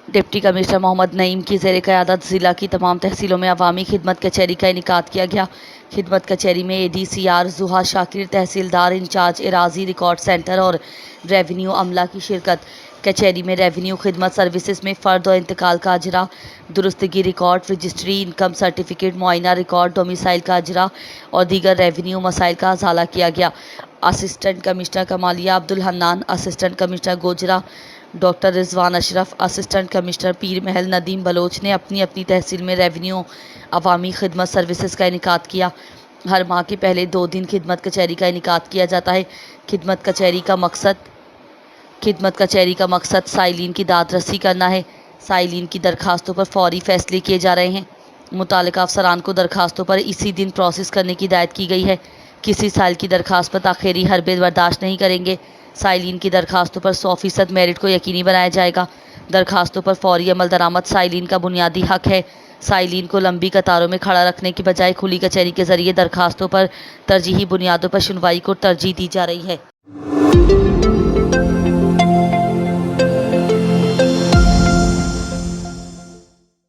Deputy commissioner Mohammad Naeem की ज़ेर क़यादत ज़िला की तमाम तहसीलों में अवामी खिदमत कचहरी का इनेकाद किया गया। खिदमत कचहरी में ADCR जुहा शाकिर, तहसीलदार इंचार्ज एराजी रिकॉर्ड सेंटर और रेवेन्यू अमला की शिरकत। कचहरी में रेवेन्यू खिदमत सर्विसेज में फ़र्द और इंतकाल का अजरा, दुरुस्तगी रिकॉर्ड, रजिस्ट्री, इनकम सर्टिफिकेट, मुआयना रिकॉर्ड, डोमिसाइल का अजरा और दीगर रेवेन्यू मसाइल का अजाला किया गया। Assistant commissioner Kamalia Abdul Hannan, assistant commissioner Gojra doctor Rizwan Ashraf, assistant commissioner पीर महल नदीम बलोच ने अपनी अपनी तहसील में रेवेन्यू अवामी खिदमत सर्विसेज का इनेकाद किया। हर माह के पहले 2 दिन खिदमत कचहरी का इनेकाद किया जाता है। खिदमत कचहरी का मकसद साइलिन की दाद रसी करना है। साइलिन की दरखास्तों पर फौरी फैसले किए जा रहे हैं। मुतालिका अफसरान को दरखास्तों पर इसी दिन प्रोसेस करने की हिदायत की गई है। किसी साइल की दरखास्त पर ताख़ीरी हरगिज़ बर्दाश्त नहीं करेंगे। साइलिन की दरखास्तों पर 100% मेरिट को यकीनी बनाया जाएगा। दरखास्तों पर फौरी अमल दरामद साइलिन का बुनियादी हक है। साइलिन को लंबी कतारों में खड़ा रखने की बजाय खुली कचहरी के जरिए दरखास्तों पर तरजीही बुनियादों पर सुनवाई को तरजीह दी जा रही है।